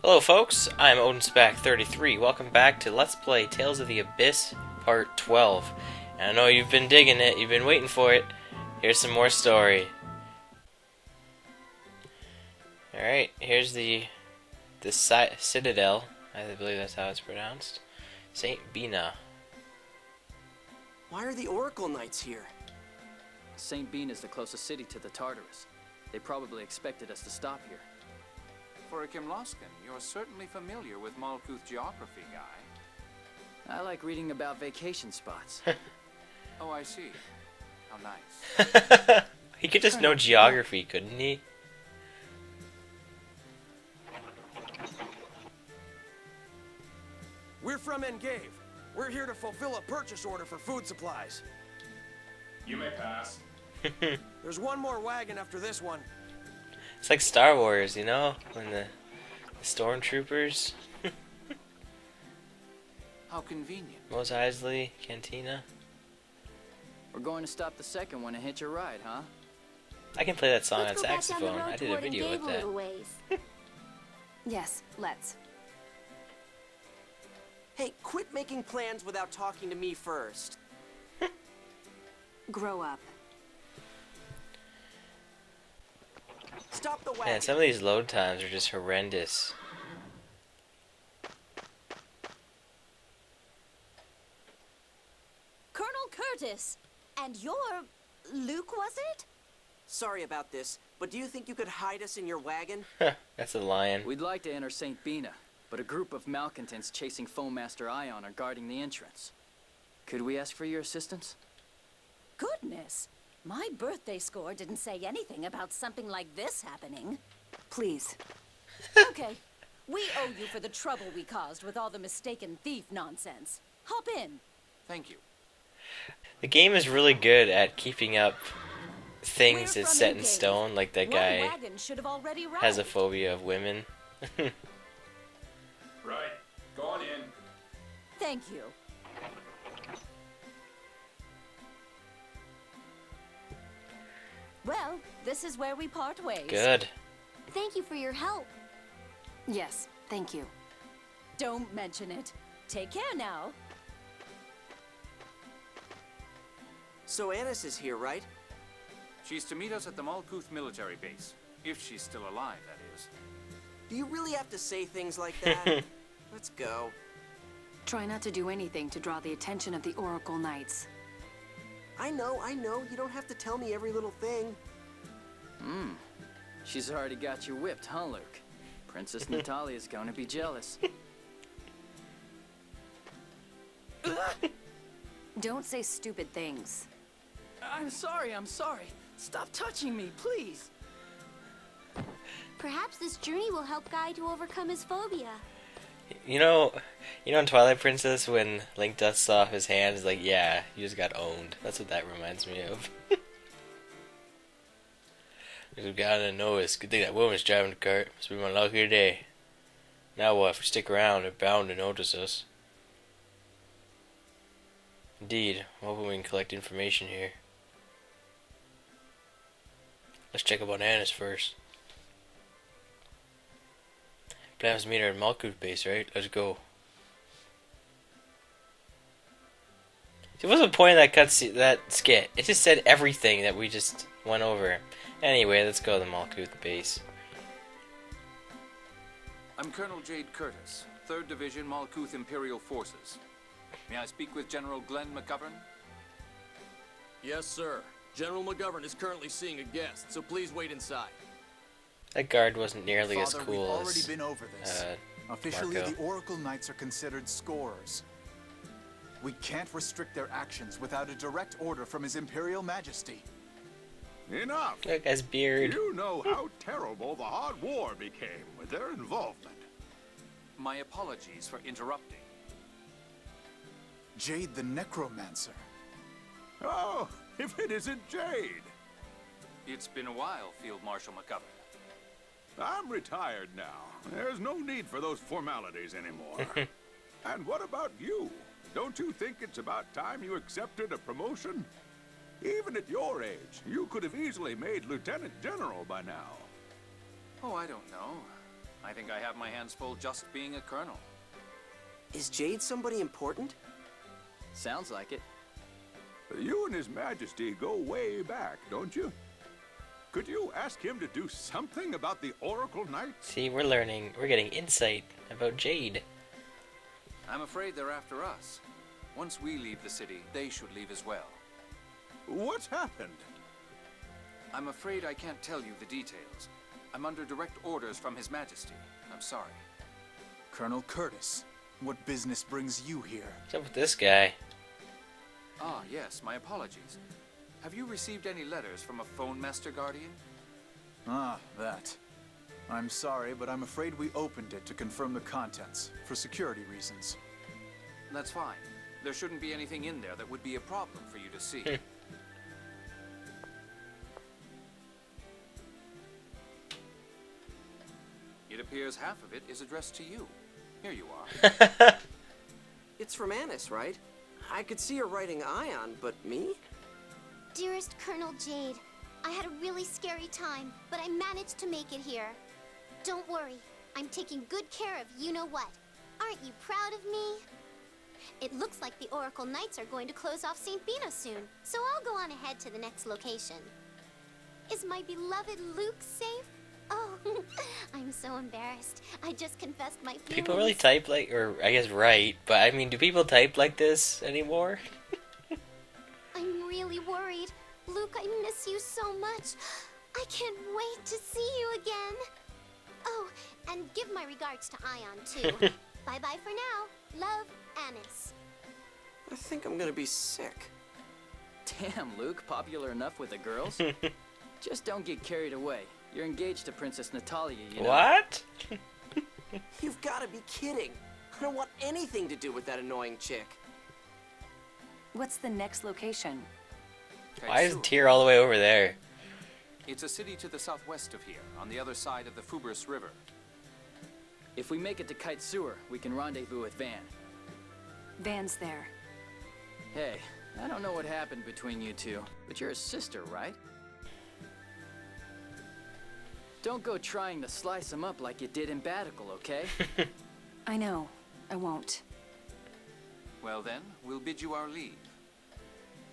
Hello folks, I'm OdinSpack33. Welcome back to Let's Play Tales of the Abyss Part 12. And I know you've been digging it, you've been waiting for it. Here's some more story. Alright, here's the citadel. I believe that's how it's pronounced. St. Bina. Why are the Oracle Knights here? St. Bina is the closest city to the Tartarus. They probably expected us to stop here. For a Kimloskan, you're certainly familiar with Malkuth geography, guy. I like reading about vacation spots. Oh, I see. How nice. He could just know geography, couldn't he? We're from Engave. We're here to fulfill a purchase order for food supplies. You may pass. There's one more wagon after this one. It's like Star Wars, you know? When the stormtroopers. How convenient. Mos Eisley, Cantina. We're going to stop the second one and hitch a ride, huh? I can play that song on Let's go back down the saxophone. road I did a toward video Engave with a that. little ways. Yes, let's. Hey, quit making plans without talking to me first. Grow up. Stop the wagon. Man, some of these load times are just horrendous. Colonel Curtis! And you're... Luke, was it? Sorry about this, but do you think you could hide us in your wagon? That's a lion. We'd like to enter St. Bina, but a group of malcontents chasing Foemaster Ion are guarding the entrance. Could we ask for your assistance? Goodness! My birthday score didn't say anything about something like this happening. Please. Okay, we owe you for the trouble we caused with all the mistaken thief nonsense. Hop in. Thank you. The game is really good at keeping up things We're that's from set in Engave. stone, like that Your guy wagon should have already arrived. has a phobia of women. Right. Go on in. Thank you. Well, this is where we part ways. Good. Thank you for your help. Yes, thank you. Don't mention it. Take care now. So Anise is here, right? She's to meet us at the Malkuth military base. If she's still alive, that is. Do you really have to say things like that? Let's go. Try not to do anything to draw the attention of the Oracle Knights. I know. You don't have to tell me every little thing. She's already got you whipped, huh, Luke? Princess Natalia's going to be jealous. Don't say stupid things. I'm sorry. Stop touching me, please. Perhaps this journey will help Guy to overcome his phobia. You know in Twilight Princess when Link dusts off his hand, is like, yeah, you just got owned. That's what that reminds me of. We've gotta notice. Good thing that woman's driving the cart. Must be my luckier day. Now what? If we stick around, they're bound to notice us. Indeed. I'm hoping we can collect information here. Let's check up on Anise first. Plans to meet her at Malkuth base, right? Let's go. See, what's the point of that skit? It just said everything that we just went over. Anyway, let's go to the Malkuth base. I'm Colonel Jade Curtis, 3rd Division Malkuth Imperial Forces. May I speak with General Glenn McGovern? Yes, sir. General McGovern is currently seeing a guest, so please wait inside. That guard wasn't nearly as Father, cool we've already as been over this. Officially, Marco. the Oracle Knights are considered scorers. We can't restrict their actions without a direct order from His Imperial Majesty. Enough. That guy's beard. You know how terrible the hard war became with their involvement. My apologies for interrupting. Jade the Necromancer. Oh, if it isn't Jade. It's been a while, Field Marshal McGovern. I'm retired now. There's no need for those formalities anymore. And what about you? Don't you think it's about time you accepted a promotion? Even at your age, you could have easily made Lieutenant General by now. Oh, I don't know. I think I have my hands full just being a colonel. Is Jade somebody important? Sounds like it. You and His Majesty go way back, don't you? Could you ask him to do something about the Oracle Knights? See, we're learning. We're getting insight about Jade. I'm afraid they're after us. Once we leave the city, they should leave as well. What's happened? I'm afraid I can't tell you the details. I'm under direct orders from His Majesty. I'm sorry. Colonel Curtis, what business brings you here? What's up with this guy? Ah, yes, my apologies. Have you received any letters from a phone master guardian? Ah, that. I'm sorry, but I'm afraid we opened it to confirm the contents, for security reasons. That's fine. There shouldn't be anything in there that would be a problem for you to see. It appears half of it is addressed to you. Here you are. It's from Anise, right? I could see her writing Ion, but me? Dearest Colonel Jade, I had a really scary time, but I managed to make it here. Don't worry, I'm taking good care of you-know-what. Aren't you proud of me? It looks like the Oracle Knights are going to close off St. Bina soon, so I'll go on ahead to the next location. Is my beloved Luke safe? Oh, I'm so embarrassed. I just confessed my feelings. People really type like, or I guess write, but I mean, do people type like this anymore? I'm really worried. Luke, I miss you so much. I can't wait to see you again. Oh, and give my regards to Ion, too. Bye-bye for now. Love, Anise. I think I'm gonna be sick. Damn, Luke, popular enough with the girls? Just don't get carried away. You're engaged to Princess Natalia, you know. What? You've gotta be kidding. I don't want anything to do with that annoying chick. What's the next location? Why is Tyr all the way over there? It's a city to the southwest of here, on the other side of the Phobia River. If we make it to Kite Sewer, we can rendezvous with Van. Van's there. Hey, I don't know what happened between you two, but you're a sister, right? Don't go trying to slice him up like you did in Batical, okay? I know. I won't. Well then, we'll bid you our leave.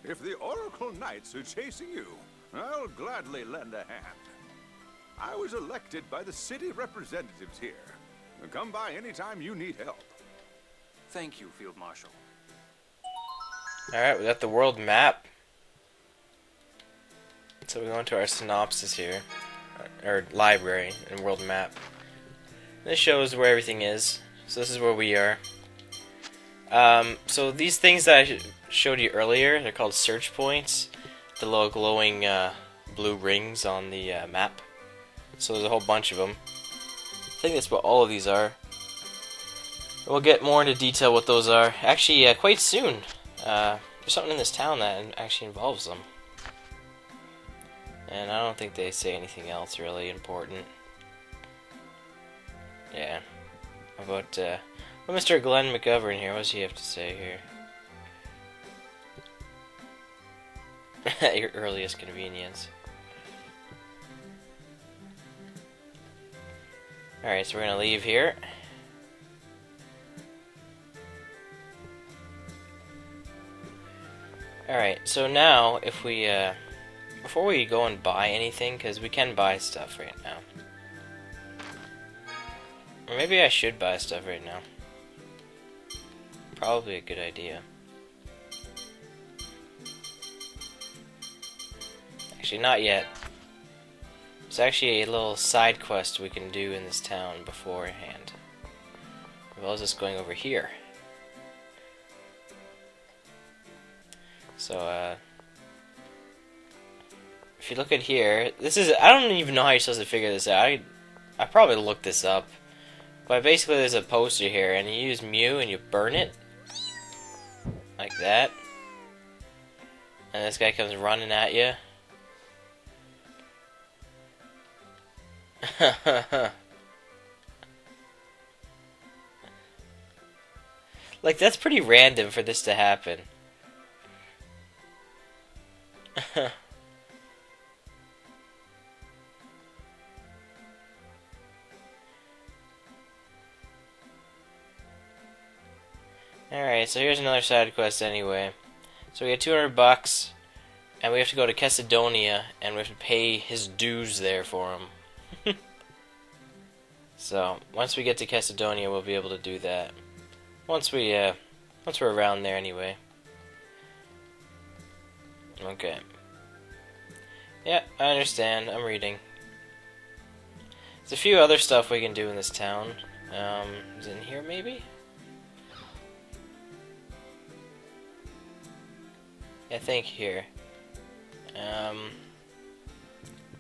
If the Oracle Knights are chasing you, I'll gladly lend a hand. I was elected by the city representatives here. Come by anytime you need help. Thank you, Field Marshal. Alright, we got the world map. So we go into our synopsis here. Or library and world map. This shows where everything is. So this is where we are. So these things that I showed you earlier, they're called search points. The little glowing blue rings on the map. So there's a whole bunch of them. I think that's what all of these are. We'll get more into detail what those are. Actually, quite soon. There's something in this town that actually involves them. And I don't think they say anything else really important. Yeah. How about Mr. Glenn McGovern here? What does he have to say here? At your earliest convenience. Alright, so we're gonna leave here. Alright, so now if we before we go and buy anything, because we can buy stuff right now. Or maybe I should buy stuff right now. Probably a good idea. Actually, not yet. There's actually a little side quest we can do in this town beforehand. As well as just going over here. So, if you look at here, this is, I don't even know how you're supposed to figure this out. I probably looked this up. But basically there's a poster here, and you use Mew and you burn it. Like that. And this guy comes running at you. Like, that's pretty random for this to happen. Alright, so here's another side quest anyway. So we get 200 bucks, and we have to go to Cesadonia, and we have to pay his dues there for him. So, once we get to Cesadonia, we'll be able to do that. Once we're around there anyway. Okay. Yeah, I understand. I'm reading. There's a few other stuff we can do in this town. Is it in here maybe? I think here.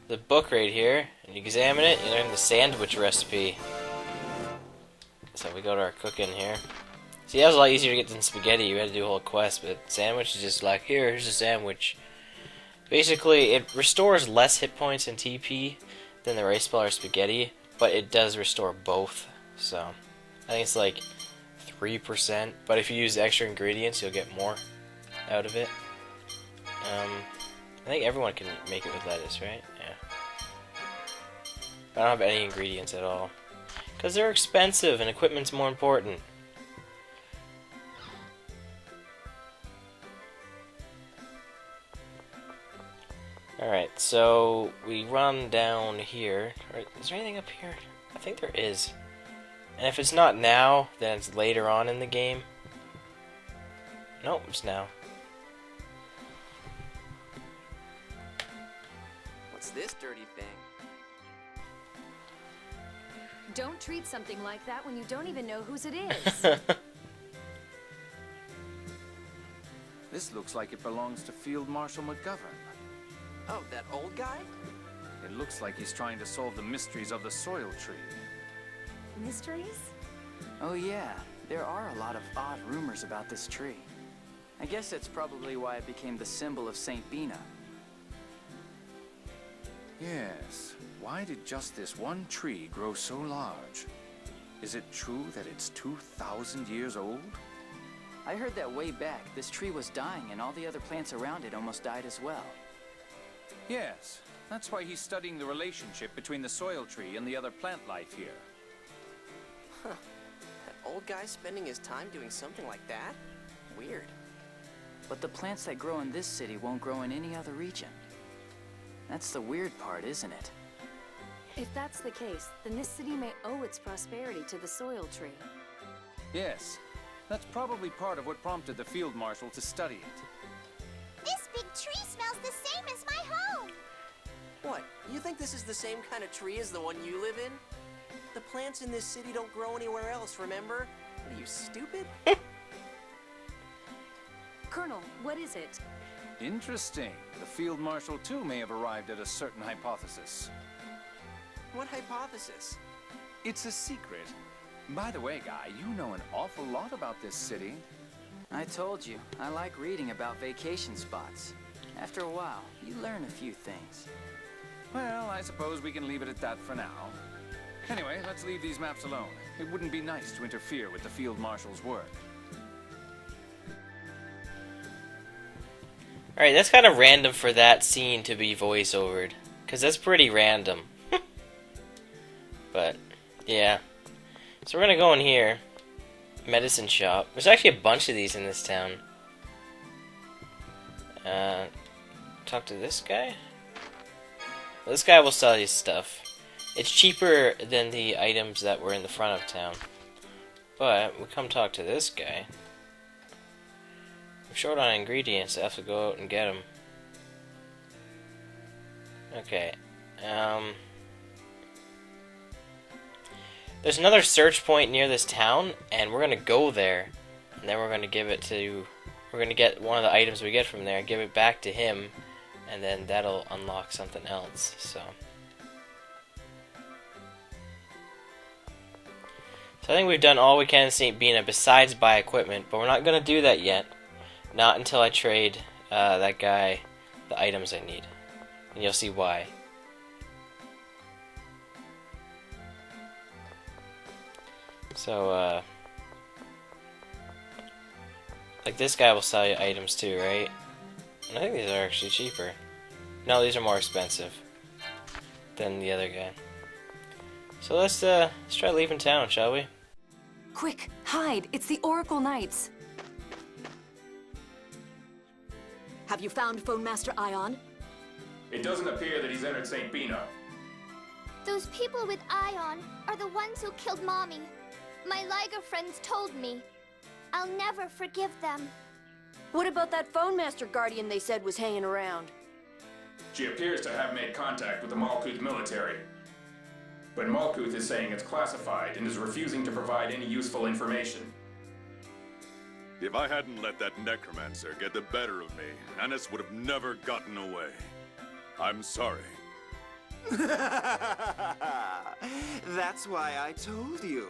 The book right here, and you examine it, you learn the sandwich recipe. So we go to our cooking here. See, that was a lot easier to get than spaghetti. You had to do a whole quest, but sandwich is just like, here's a sandwich. Basically, it restores less hit points in TP than the rice ball or spaghetti, but it does restore both. So, I think it's like 3%, but if you use extra ingredients, you'll get more out of it. I think everyone can make it with lettuce, right? Yeah. I don't have any ingredients at all. Because they're expensive and equipment's more important. Alright, so we run down here. Right, is there anything up here? I think there is. And if it's not now, then it's later on in the game. Nope, it's now. What's this dirty thing? Don't treat something like that when you don't even know whose it is. This looks like it belongs to Field Marshal McGovern. Oh, that old guy? It looks like he's trying to solve the mysteries of the soil tree. Mysteries? Oh yeah, there are a lot of odd rumors about this tree. I guess that's probably why it became the symbol of St. Bina. Yes. Why did just this one tree grow so large? Is it true that it's 2,000 years old? I heard that way back, this tree was dying and all the other plants around it almost died as well. Yes. That's why he's studying the relationship between the soil tree and the other plant life here. Huh. That old guy spending his time doing something like that? Weird. But the plants that grow in this city won't grow in any other region. That's the weird part, isn't it? If that's the case, then this city may owe its prosperity to the soil tree. Yes. That's probably part of what prompted the Field Marshal to study it. This big tree smells the same as my home. What? You think this is the same kind of tree as the one you live in? The plants in this city don't grow anywhere else, remember? What are you, stupid? Colonel, what is it? Interesting. The Field Marshal too may have arrived at a certain hypothesis. What hypothesis? It's a secret. By the way, Guy, you know an awful lot about this city. I told you, I like reading about vacation spots. After a while, you learn a few things. Well, I suppose we can leave it at that for now. Anyway, let's leave these maps alone. It wouldn't be nice to interfere with the Field Marshal's work. Alright, that's kind of random for that scene to be voiceovered. Because that's pretty random. But, yeah. So we're gonna go in here. Medicine shop. There's actually a bunch of these in this town. Talk to this guy? Well, this guy will sell you stuff. It's cheaper than the items that were in the front of town. But, we come talk to this guy. I'm short on ingredients, I have to go out and get them. Okay. There's another search point near this town, and we're gonna go there. And then we're gonna give it to... We're gonna get one of the items we get from there, give it back to him, and then that'll unlock something else, so... So I think we've done all we can in St. Bina besides buy equipment, but we're not gonna do that yet. Not until I trade that guy the items I need. And you'll see why. So, like this guy will sell you items too, right? And I think these are actually cheaper. No, these are more expensive than the other guy. So let's try leaving town, shall we? Quick, hide! It's the Oracle Knights! Have you found Phone Master Ion? It doesn't appear that he's entered St. Bina. Those people with Ion are the ones who killed Mommy. My Liger friends told me. I'll never forgive them. What about that Phone Master Guardian they said was hanging around? She appears to have made contact with the Malkuth military. But Malkuth is saying it's classified and is refusing to provide any useful information. If I hadn't let that necromancer get the better of me, Anise would have never gotten away. I'm sorry. That's why I told you.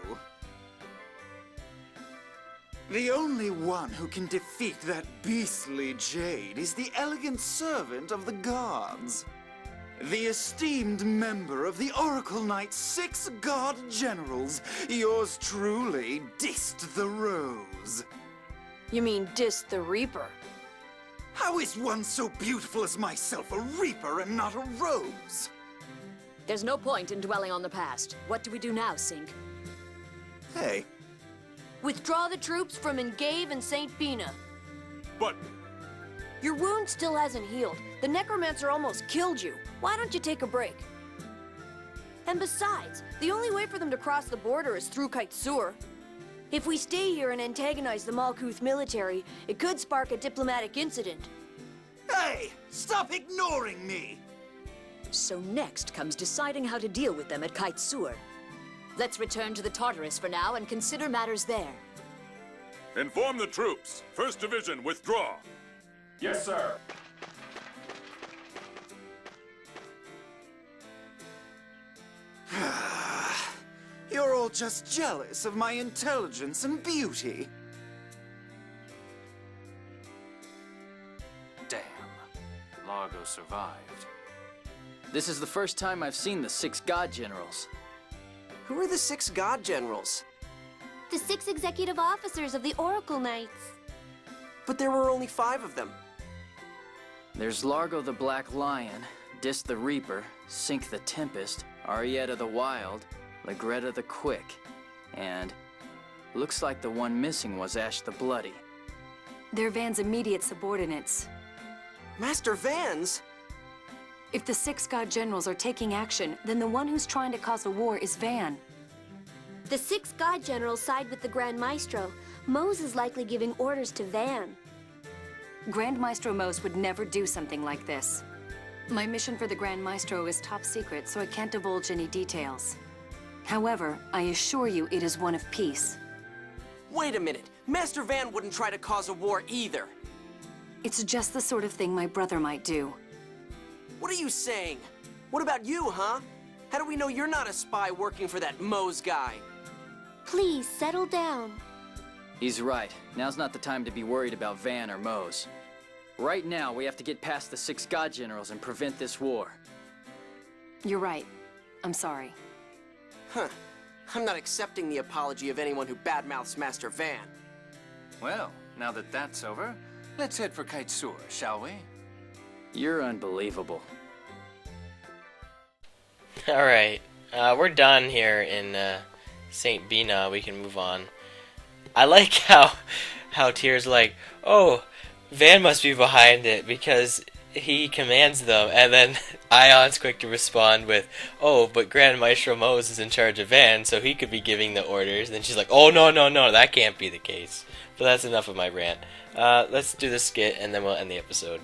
The only one who can defeat that beastly Jade is the elegant servant of the gods. The esteemed member of the Oracle Knight's 6 god generals, yours truly, dissed the rose. You mean dissed the Reaper? How is one so beautiful as myself a Reaper and not a rose? There's no point in dwelling on the past. What do we do now, Sink? Hey. Withdraw the troops from Engave and St. Bina. But... Your wound still hasn't healed. The Necromancer almost killed you. Why don't you take a break? And besides, the only way for them to cross the border is through Kaitsur. If we stay here and antagonize the Malkuth military, it could spark a diplomatic incident. Hey! Stop ignoring me! So next comes deciding how to deal with them at Kaitsur. Let's return to the Tartarus for now and consider matters there. Inform the troops. 1st Division, withdraw. Yes, sir. You're all just jealous of my intelligence and beauty. Damn. Largo survived. This is the first time I've seen the 6 god generals. Who are the 6 god generals? The 6 executive officers of the Oracle Knights. But there were only 5 of them. There's Largo the Black Lion, Dis the Reaper, Sink the Tempest, Arietta the Wild, Legretta the Quick, and looks like the one missing was Ash the Bloody. They're Van's immediate subordinates. Master Vans? If the 6 god generals are taking action, then the one who's trying to cause a war is Van. The 6 god generals side with the Grand Maestro. Mose is likely giving orders to Van. Grand Maestro Mose would never do something like this. My mission for the Grand Maestro is top secret, so I can't divulge any details. However, I assure you it is one of peace. Wait a minute. Master Van wouldn't try to cause a war either. It's just the sort of thing my brother might do. What are you saying? What about you, huh? How do we know you're not a spy working for that Mose guy? Please, settle down. He's right. Now's not the time to be worried about Van or Mose. Right now, we have to get past the 6 god generals and prevent this war. You're right. I'm sorry. Huh. I'm not accepting the apology of anyone who badmouths Master Van. Well, now that that's over, let's head for Kaitsur, shall we? You're unbelievable. Alright, we're done here in St. Bina. We can move on. I like how Tyr's like, oh, Van must be behind it because he commands them, and then Ion's quick to respond with, oh, but Grand Maestro Mose is in charge of Van, so he could be giving the orders. And then she's like, oh, no, that can't be the case. But that's enough of my rant. Let's do the skit, and then we'll end the episode.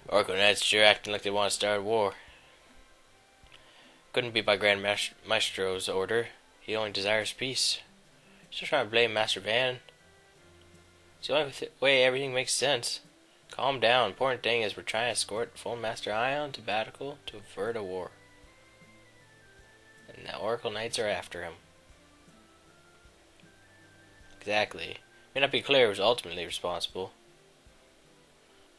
Oracle Knights sure acting like they want to start a war. Couldn't be by Grand Maestro's order. He only desires peace. Still trying to blame Master Van. It's the only way everything makes sense. Calm down. Important thing is we're trying to escort Full Master Ion to Batical to avert a war. And the Oracle Knights are after him. Exactly. May not be clear who's ultimately responsible.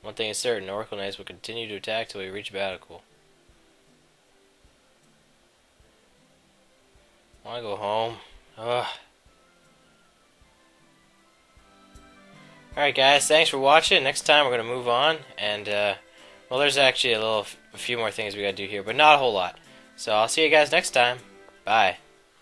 One thing is certain, Oracle Knights will continue to attack till we reach Batical. I wanna go home. Ugh. Alright guys, thanks for watching. Next time we're going to move on, and well, there's actually a few more things we got to do here, but not a whole lot. So I'll see you guys next time. Bye.